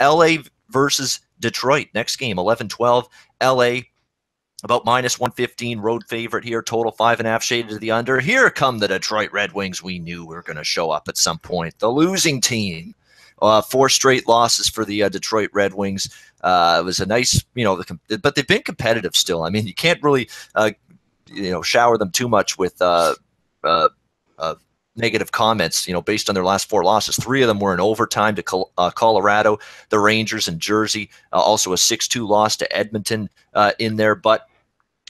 LA versus Detroit. Next game, 11-12. LA about -115, road favorite here, total 5.5 shaded to the under. Here come the Detroit Red Wings. We knew we were going to show up at some point. The losing team. 4 straight losses for the Detroit Red Wings. It was a nice, but they've been competitive still. I mean, you can't really, shower them too much with negative comments, based on their last 4 losses. 3 of them were in overtime to Colorado, the Rangers, and Jersey. Also a 6-2 loss to Edmonton in there. But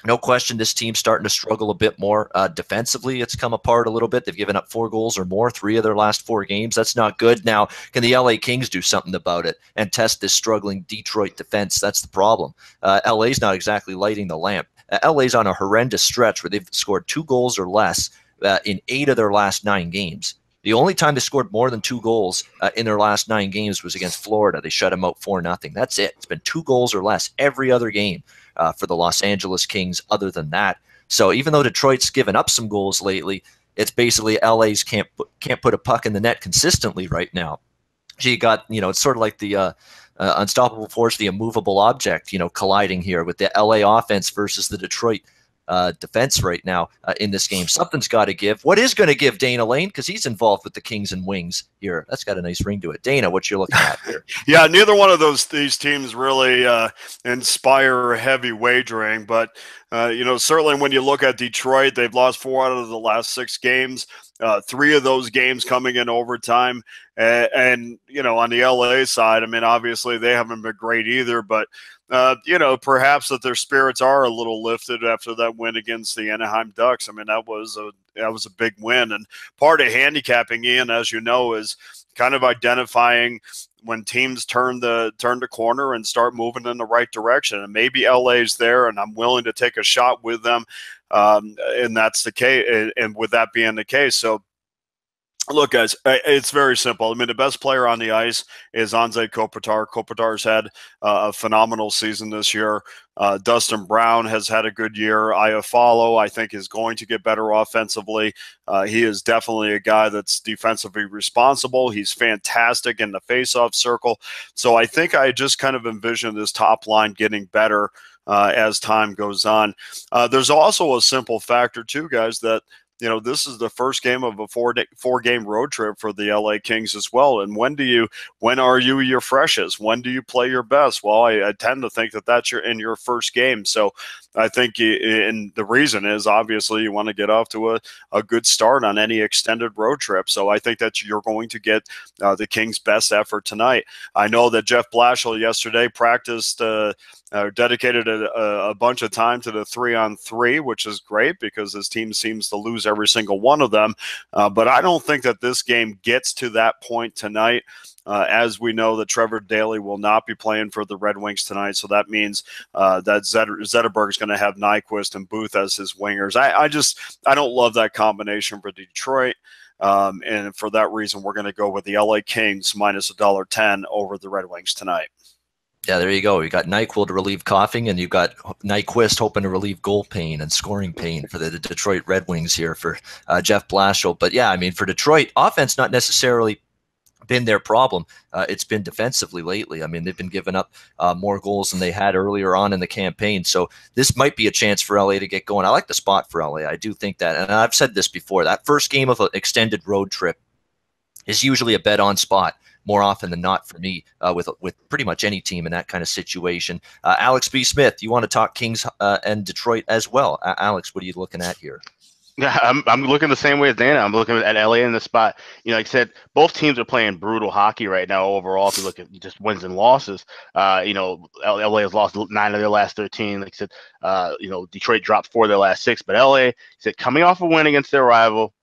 no question, this team's starting to struggle a bit more. Defensively, it's come apart a little bit. They've given up 4 goals or more, 3 of their last 4 games. That's not good. Now, can the LA Kings do something about it and test this struggling Detroit defense? That's the problem. LA's not exactly lighting the lamp. LA's on a horrendous stretch where they've scored 2 goals or less in 8 of their last 9 games. The only time they scored more than 2 goals in their last 9 games was against Florida. They shut them out 4-0. That's it. It's been 2 goals or less every other game for the Los Angeles Kings other than that. So even though Detroit's given up some goals lately, it's basically LA's can't put a puck in the net consistently right now. So you got, it's sort of like the unstoppable force, the immovable object, colliding here with the LA offense versus the Detroit defense right now in this game. Something's got to give. What is going to give Dana Lane? Because he's involved with the Kings and Wings here. That's got a nice ring to it. Dana, what you're looking at here? Yeah, neither one of these teams really inspire heavy wagering, but certainly when you look at Detroit, they've lost 4 out of the last 6 games. 3 of those games coming in overtime. And on the LA side, I mean, obviously they haven't been great either, but perhaps that their spirits are a little lifted after that win against the Anaheim Ducks. I mean, that was a big win. And part of handicapping, Ian, as you know, is kind of identifying when teams turn the corner and start moving in the right direction. And maybe LA's there, and I'm willing to take a shot with them. And that's the case. And with that being the case, so look, guys, it's very simple. I mean, the best player on the ice is Anze Kopitar. Kopitar's had a phenomenal season this year. Dustin Brown has had a good year. Iafallo, I think, is going to get better offensively. He is definitely a guy that's defensively responsible. He's fantastic in the faceoff circle. So I think I just kind of envision this top line getting better as time goes on. There's also a simple factor, too, guys, that this is the first game of a 4-game road trip for the LA Kings as well. And when are you your freshest? When do you play your best? Well, I tend to think that that's in your first game. So I think, and the reason is obviously you want to get off to a good start on any extended road trip. So I think that you're going to get the Kings' best effort tonight. I know that Jeff Blashill yesterday practiced dedicated a bunch of time to the 3-on-3, which is great because his team seems to lose every single one of them. But I don't think that this game gets to that point tonight. As we know that Trevor Daley will not be playing for the Red Wings tonight. So that means that Zetterberg is going to have Nyquist and Booth as his wingers. I don't love that combination for Detroit. And for that reason, we're going to go with the LA Kings minus $1.10 over the Red Wings tonight. Yeah, there you go. You got NyQuil to relieve coughing, and you got Nyquist hoping to relieve goal pain and scoring pain for the Detroit Red Wings here for Jeff Blashill. But yeah, I mean, for Detroit, offense not necessarily been their problem. It's been defensively lately. I mean, they've been giving up more goals than they had earlier on in the campaign. So this might be a chance for LA to get going. I like the spot for LA. I do think that. And I've said this before, that first game of an extended road trip is usually a bet on spot more often than not for me with pretty much any team in that kind of situation. Alex B. Smith, you want to talk Kings and Detroit as well. Alex, what are you looking at here? Yeah, I'm looking the same way as Dana. I'm looking at LA in the spot. Like I said, both teams are playing brutal hockey right now overall. If you look at just wins and losses, LA has lost 9 of their last 13. Like I said, Detroit dropped 4 of their last 6. But LA said coming off a win against their rival,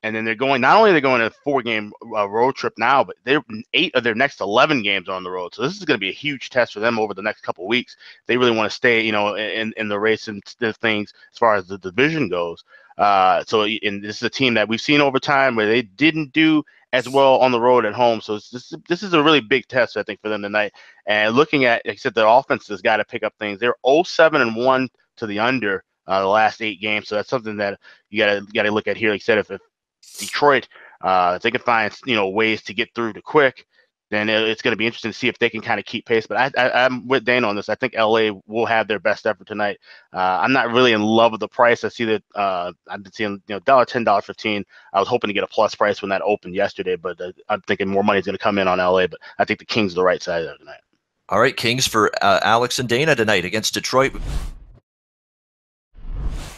and then not only are they going a 4-game road trip now, but they're 8 of their next 11 games on the road. So this is going to be a huge test for them over the next couple of weeks. They really want to stay, in the race and things as far as the division goes. And this is a team that we've seen over time where they didn't do as well on the road at home. So this is a really big test, I think, for them tonight. And looking at, like I said, the offense has got to pick up things. They're 0-7-1 to the under the last 8 games. So that's something that you got to look at here. Like I said, if Detroit, if they can find ways to get through to quick, then it's going to be interesting to see if they can kind of keep pace. But I'm with Dana on this. I think LA will have their best effort tonight. I'm not really in love with the price. I see that I've been seeing $1.10, $1.15. I was hoping to get a plus price when that opened yesterday, but I'm thinking more money is going to come in on LA. But I think the Kings are the right side of it tonight. All right, Kings for Alex and Dana tonight against Detroit.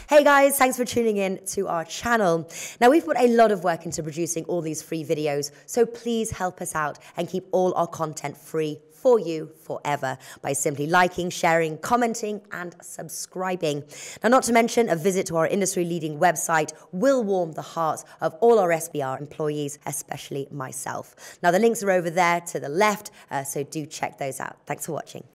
Hey guys, thanks for tuning in to our channel. Now, we've put a lot of work into producing all these free videos, so please help us out and keep all our content free for you forever by simply liking, sharing, commenting, and subscribing. Now, not to mention, a visit to our industry-leading website will warm the hearts of all our SBR employees, especially myself. Now, the links are over there to the left, so do check those out. Thanks for watching.